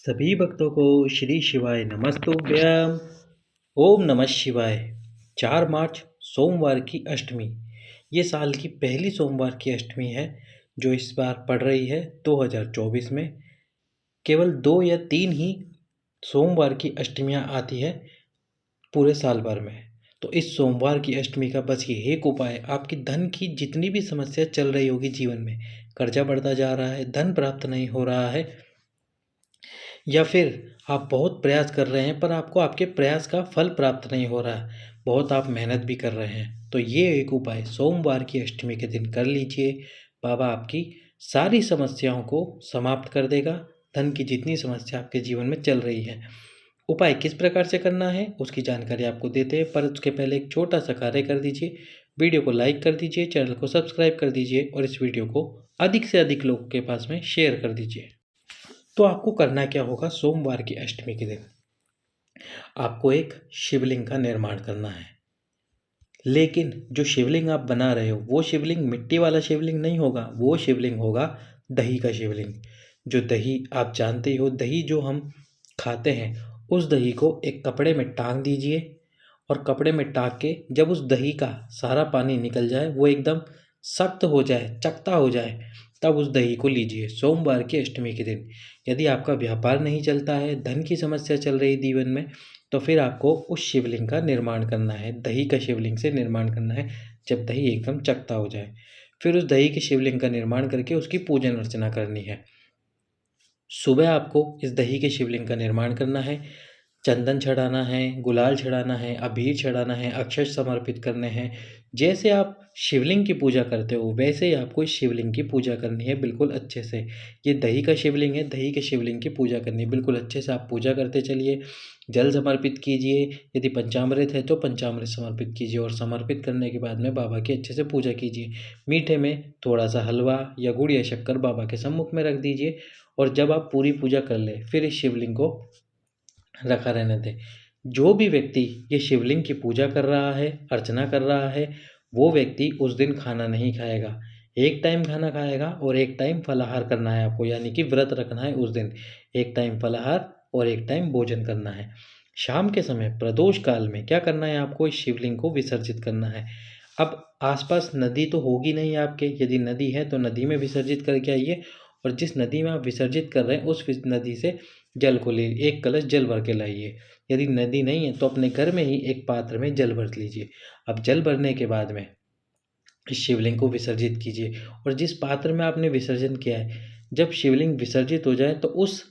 सभी भक्तों को श्री शिवाय नमस्तुभ्यम। ओम नमः शिवाय। 4 मार्च सोमवार की अष्टमी। ये साल की पहली सोमवार की अष्टमी है जो इस बार पड़ रही है 2024 में। केवल 2 या 3 ही सोमवार की अष्टमियाँ आती है पूरे साल भर में। तो इस सोमवार की अष्टमी का बस ये एक उपाय, आपकी धन की जितनी भी समस्या चल रही होगी जीवन में, कर्जा बढ़ता जा रहा है, धन प्राप्त नहीं हो रहा है, या फिर आप बहुत प्रयास कर रहे हैं पर आपको आपके प्रयास का फल प्राप्त नहीं हो रहा है, बहुत आप मेहनत भी कर रहे हैं, तो ये एक उपाय सोमवार की अष्टमी के दिन कर लीजिए। बाबा आपकी सारी समस्याओं को समाप्त कर देगा। धन की जितनी समस्या आपके जीवन में चल रही है, उपाय किस प्रकार से करना है उसकी जानकारी आपको देते हैं, पर उसके पहले एक छोटा सा कार्य कर दीजिए। वीडियो को लाइक कर दीजिए, चैनल को सब्सक्राइब कर दीजिए और इस वीडियो को अधिक से अधिक लोगों के पास में शेयर कर दीजिए। तो आपको करना क्या होगा, सोमवार की अष्टमी के दिन आपको एक शिवलिंग का निर्माण करना है। लेकिन जो शिवलिंग आप बना रहे हो वो शिवलिंग मिट्टी वाला शिवलिंग नहीं होगा, वो शिवलिंग होगा दही का शिवलिंग। जो दही आप जानते ही हो, दही जो हम खाते हैं, उस दही को एक कपड़े में टांग दीजिए और कपड़े में टांग के जब उस दही का सारा पानी निकल जाए, वो एकदम सख्त हो जाए, चकता हो जाए, तब उस दही को लीजिए सोमवार की अष्टमी के दिन। यदि आपका व्यापार नहीं चलता है, धन की समस्या चल रही जीवन में, तो फिर आपको उस शिवलिंग का निर्माण करना है, दही का शिवलिंग से निर्माण करना है। जब दही एकदम चकता हो जाए, फिर उस दही के शिवलिंग का निर्माण करके उसकी पूजन अर्चना करनी है। सुबह आपको इस दही के शिवलिंग का निर्माण करना है, चंदन चढ़ाना है, गुलाल चढ़ाना है, अबीर चढ़ाना है, अक्षत समर्पित करने हैं। जैसे आप शिवलिंग की पूजा करते हो वैसे ही आपको इस शिवलिंग की पूजा करनी है, बिल्कुल अच्छे से। ये दही का शिवलिंग है, दही के शिवलिंग की पूजा करनी है, बिल्कुल अच्छे से आप पूजा करते चलिए। जल समर्पित कीजिए, यदि पंचामृत है तो पंचामृत समर्पित कीजिए और समर्पित करने के बाद में बाबा की अच्छे से पूजा कीजिए। मीठे में थोड़ा सा हलवा या गुड़ या शक्कर बाबा के सम्मुख में रख दीजिए और जब आप पूरी पूजा कर ले फिर इस शिवलिंग को रखा रहने दें। जो भी व्यक्ति ये शिवलिंग की पूजा कर रहा है, अर्चना कर रहा है, वो व्यक्ति उस दिन खाना नहीं खाएगा। एक टाइम खाना खाएगा और एक टाइम फलाहार करना है आपको, यानी कि व्रत रखना है उस दिन। एक टाइम फलाहार और एक टाइम भोजन करना है। शाम के समय प्रदोष काल में क्या करना है, आपको इस शिवलिंग को विसर्जित करना है। अब आसपास नदी तो होगी नहीं आपके, यदि नदी है तो नदी में विसर्जित करके आइए और जिस नदी में आप विसर्जित कर रहे हैं उस नदी से जल को ले, एक कलश जल भर के लाइए। यदि नदी नहीं है तो अपने घर में ही एक पात्र में जल भर लीजिए। अब जल भरने के बाद में इस शिवलिंग को विसर्जित कीजिए और जिस पात्र में आपने विसर्जन किया है, जब शिवलिंग विसर्जित हो जाए तो उस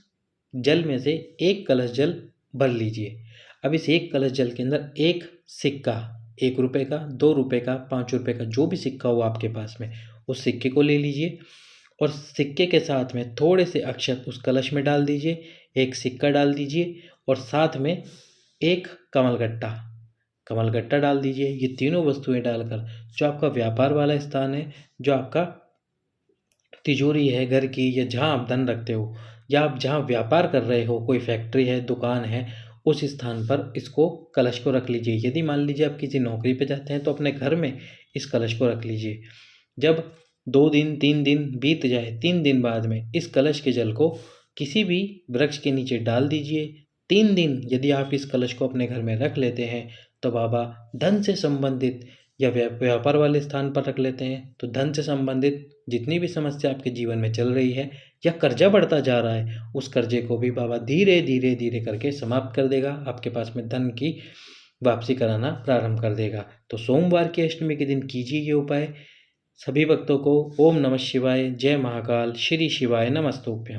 जल में से एक कलश जल भर लीजिए। अब इस एक कलश जल के अंदर एक सिक्का, 1 रुपये का, 2 रुपये का, 5 रुपये का, जो भी सिक्का हो आपके पास में, उस सिक्के को ले लीजिए और सिक्के के साथ में थोड़े से अक्षत उस कलश में डाल दीजिए, एक सिक्का डाल दीजिए और साथ में एक कमलगट्टा डाल दीजिए। ये तीनों वस्तुएं डालकर जो आपका व्यापार वाला स्थान है, जो आपका तिजोरी है घर की, या जहाँ आप धन रखते हो, या आप जहाँ व्यापार कर रहे हो, कोई फैक्ट्री है, दुकान है, उस स्थान पर इसको कलश को रख लीजिए। यदि मान लीजिए आप किसी नौकरी पे जाते हैं तो अपने घर में इस कलश को रख लीजिए। जब 2 दिन 3 दिन बीत जाए, 3 दिन बाद में इस कलश के जल को किसी भी वृक्ष के नीचे डाल दीजिए। 3 दिन यदि आप इस कलश को अपने घर में रख लेते हैं तो बाबा धन से संबंधित, या व्यापार वाले स्थान पर रख लेते हैं तो धन से संबंधित जितनी भी समस्या आपके जीवन में चल रही है या कर्जा बढ़ता जा रहा है, उस कर्जे को भी बाबा धीरे धीरे धीरे करके समाप्त कर देगा। आपके पास में धन की वापसी कराना प्रारंभ कर देगा। तो सोमवार की अष्टमी के दिन कीजिए ये उपाय। सभी भक्तों को ओम नमः शिवाय, जय महाकाल, श्री शिवाय नमस्तुभ्यम।